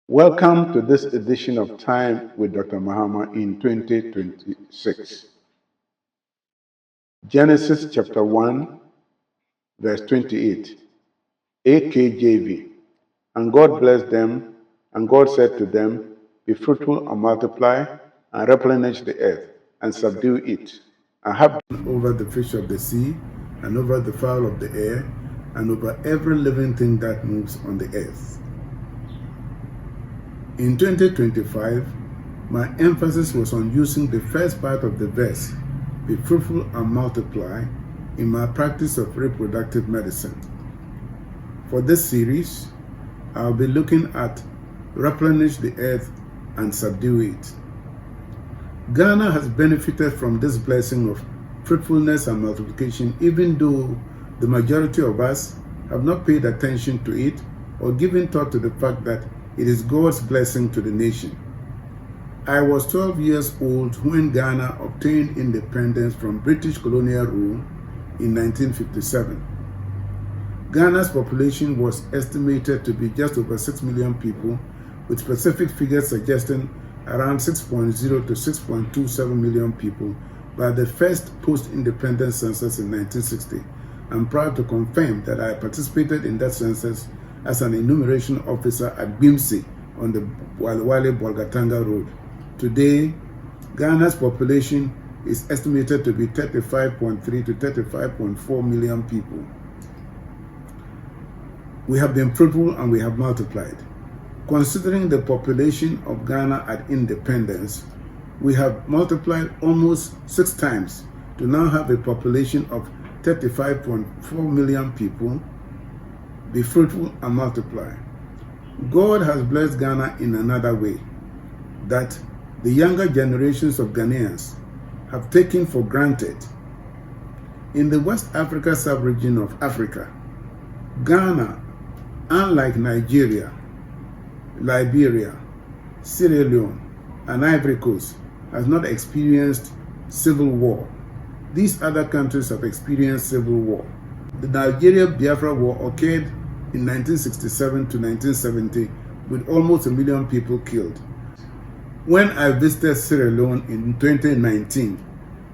Welcome to this edition of Time with Dr. Mahama in 2026. Genesis chapter 1, verse 28, AKJV. And God blessed them, and God said to them, "Be fruitful and multiply, and replenish the earth, and subdue it, and have over the fish of the sea, and over the fowl of the air, and over every living thing that moves on the earth." In 2025, my emphasis was on using the first part of the verse, "Be fruitful and multiply," in my practice of reproductive medicine. For this series, I'll be looking at replenish the earth and subdue it. Ghana has benefited from this blessing of fruitfulness and multiplication, even though the majority of us have not paid attention to it or given thought to the fact that it is God's blessing to the nation. I was 12 years old when Ghana obtained independence from British colonial rule in 1957. Ghana's population was estimated to be just over 6 million people, with specific figures suggesting around 6.0 to 6.27 million people by the first post-independence census in 1960. I'm proud to confirm that I participated in that census as an enumeration officer at Bimsi on the Wale-Bolgatanga Road. Today, Ghana's population is estimated to be 35.3 to 35.4 million people. We have been fruitful and we have multiplied. Considering the population of Ghana at independence, we have multiplied almost 6 times to now have a population of 35.4 million people. Be fruitful and multiply. God has blessed Ghana in another way that the younger generations of Ghanaians have taken for granted. In the West Africa sub-region of Africa, Ghana, unlike Nigeria, Liberia, Sierra Leone, and Ivory Coast, has not experienced civil war. These other countries have experienced civil war. The Nigeria-Biafra War occurred in 1967 to 1970 with almost 1 million people killed. When I visited Sierra Leone in 2019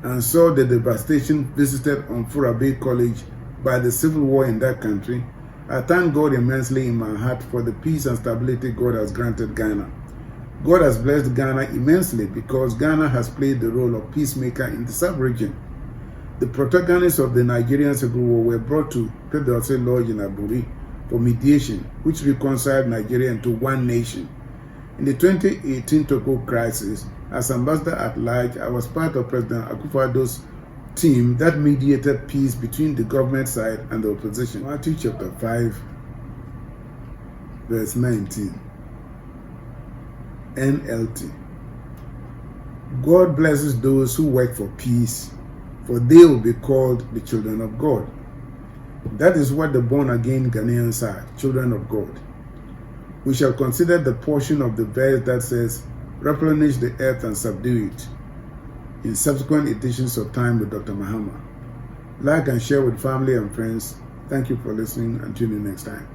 and saw the devastation visited on Furabe College by the civil war in that country, I thank God immensely in my heart for the peace and stability God has granted Ghana. God has blessed Ghana immensely because Ghana has played the role of peacemaker in the sub-region. The protagonists of the Nigerian Civil War were brought to Pedose Lodge in Aburi for mediation, which reconciled Nigeria into one nation. In the 2018 Togo crisis, as ambassador at large, I was part of President Akufo-Addo's team that mediated peace between the government side and the opposition. Matthew chapter 5, verse 19, NLT. God blesses those who work for peace, for they will be called the children of God. That is what the born-again Ghanaians are, children of God. We shall consider the portion of the verse that says, "Replenish the earth and subdue it," in subsequent editions of Time with Dr. Mahama. Like and share with family and friends. Thank you for listening and tune in next time.